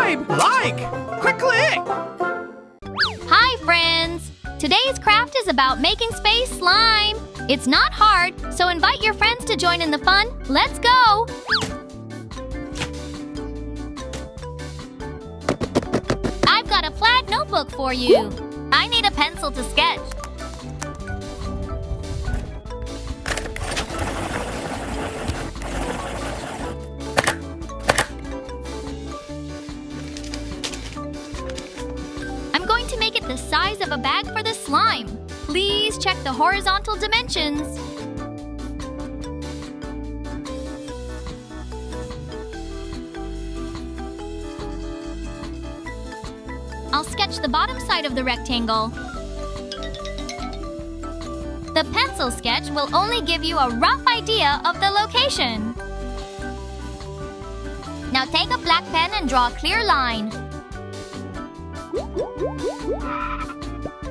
subscribe, like, quickly! Hi, friends! Today's craft is about making space slime. It's not hard, so invite your friends to join in the fun. Let's go! I've got a flag notebook for you. I need a pencil to sketch. I'm going to make it the size of a bag for the slime. Please check the horizontal dimensions. I'll sketch the bottom side of the rectangle. The pencil sketch will only give you a rough idea of the location. Now take a black pen and draw a clear line.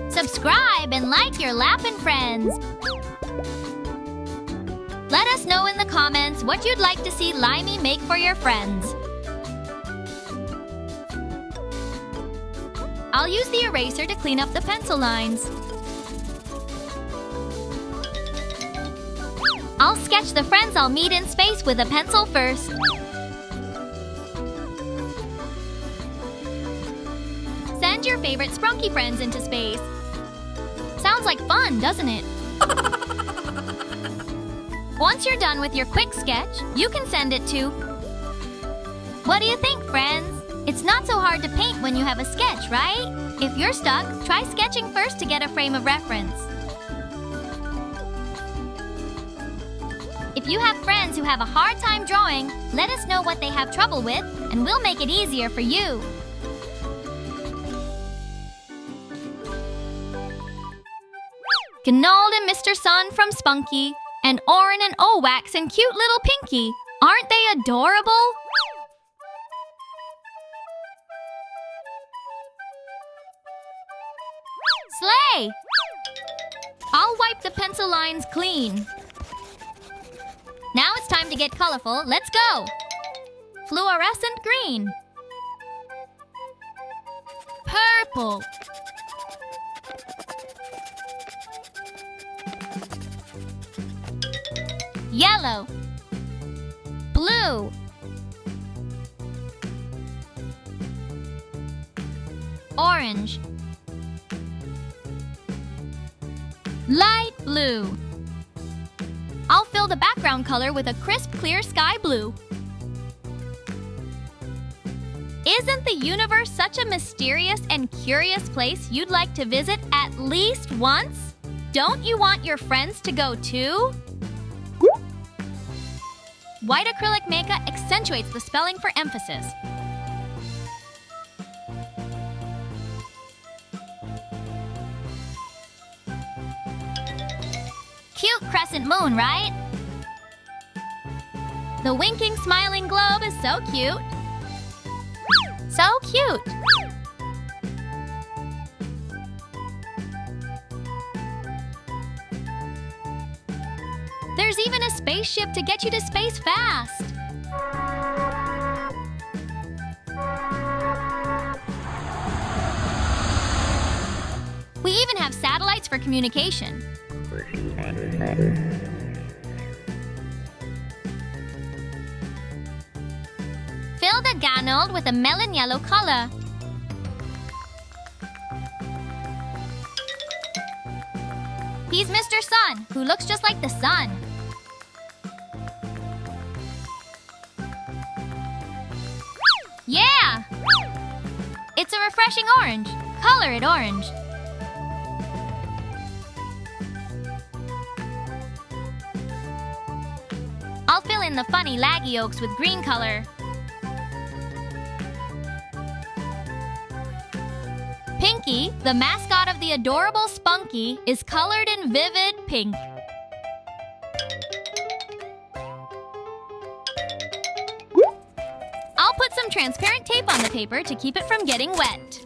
Subscribe and like your Lappin' friends. Let us know in the comments what you'd like to see Limey make for your friends. I'll use the eraser to clean up the pencil lines. I'll sketch the friends I'll meet in space with a pencil first. Send your favorite Spunki friends into space. Sounds like fun, doesn't it? Once you're done with your quick sketch, you can send it to... What do you think, friends? It's not so hard to paint when you have a sketch, right? If you're stuck, try sketching first to get a frame of reference. If you have friends who have a hard time drawing, let us know what they have trouble with, and we'll make it easier for you. Gnold and Mr. Sun from Spunki, and Orin and Owax and cute little Pinky. Aren't they adorable? Slay! I'll wipe the pencil lines clean. Now it's time to get colorful. Let's go! Fluorescent green. Purple. Yellow. Blue. Orange. Light blue. I'll fill the background color with a crisp, clear sky blue. Isn't the universe such a mysterious and curious place you'd like to visit at least once? Don't you want your friends to go too? White acrylic mica accentuates the spelling for emphasis. Cute crescent moon, right? The winking, smiling globe is so cute. So cute! There's even a spaceship to get you to space fast. We even have satellites for communication. Fill the ganold with a melon yellow color. He's Mr. Sun, who looks just like the sun. Yeah! It's a refreshing orange. Color it orange. I'll fill in the funny laggy oaks with green color. Pinky, the mascot of the adorable Spunki, is colored in vivid pink. I'll put some transparent tape on the paper to keep it from getting wet.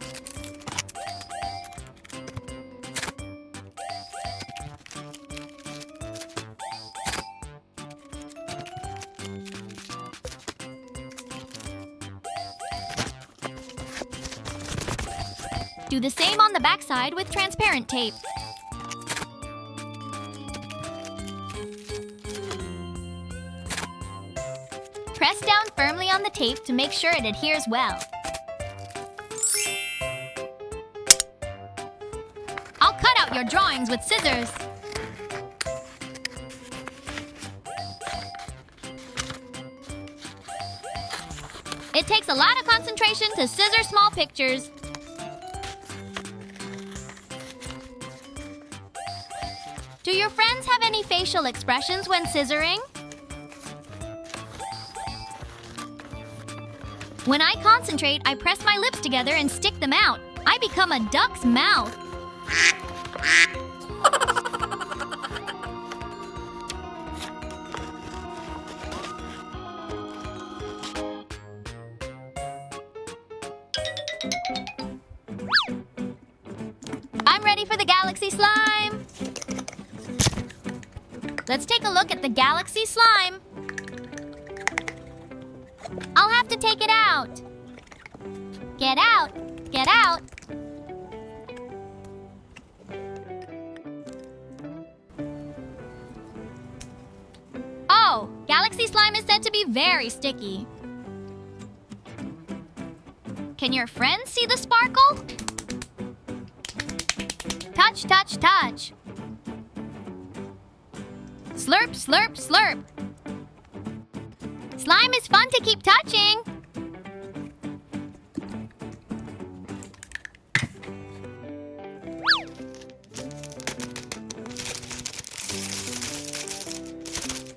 Do the same on the backside with transparent tape. Press down firmly on the tape to make sure it adheres well. I'll cut out your drawings with scissors. It takes a lot of concentration to scissor small pictures. Do your friends have any facial expressions when scissoring? When I concentrate, I press my lips together and stick them out. I become a duck's mouth. I'm ready for the galaxy slime. Let's take a look at the galaxy slime. I'll have to take it out. Get out! Get out! Oh, galaxy slime is said to be very sticky. Can your friends see the sparkle? Touch, touch, touch. Slurp, slurp, slurp. Slime is fun to keep touching.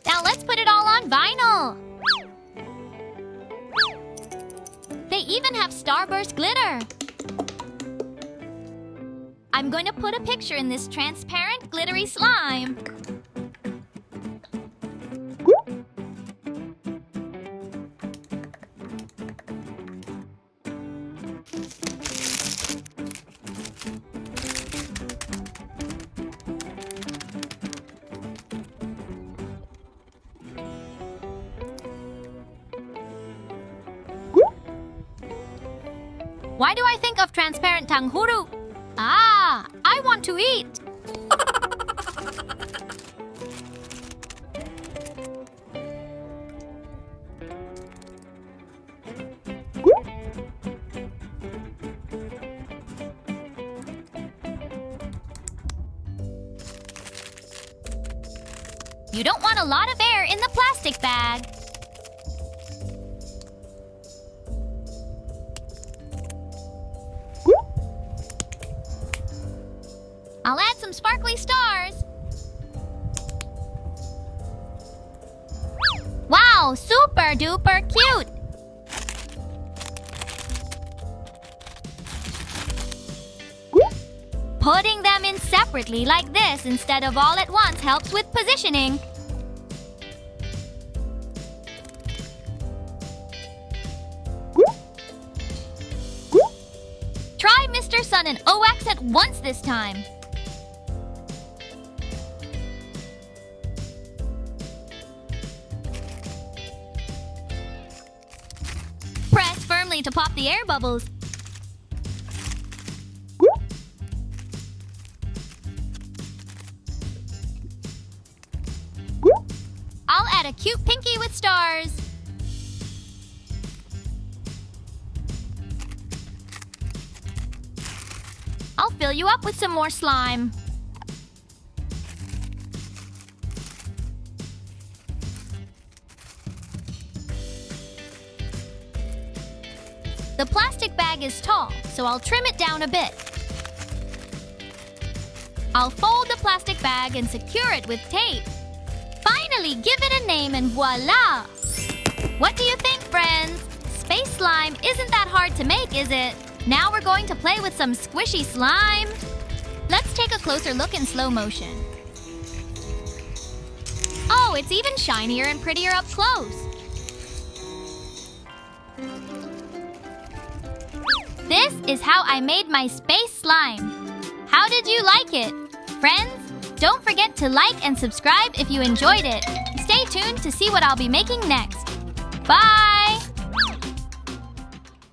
Now let's put it all on vinyl. They even have starburst glitter. I'm going to put a picture in this transparent, glittery slime. Why do I think of transparent tanghuru? Ah, I want to eat. You don't want a lot of air in the plastic bag. I'll add some sparkly stars. Wow, super duper cute! Putting them in separately like this instead of all at once helps with positioning. Try Mr. Sun and OX at once this time. Press firmly to pop the air bubbles. I'll add a cute pinky with stars. I'll fill you up with some more slime. The plastic bag is tall, so I'll trim it down a bit. I'll fold the plastic bag and secure it with tape. Finally, give it a name and voila! What do you think, friends? Space slime isn't that hard to make, is it? Now we're going to play with some squishy slime. Let's take a closer look in slow motion. Oh, it's even shinier and prettier up close. This is how I made my space slime. How did you like it? Friends, don't forget to like and subscribe if you enjoyed it. Stay tuned to see what I'll be making next. Bye!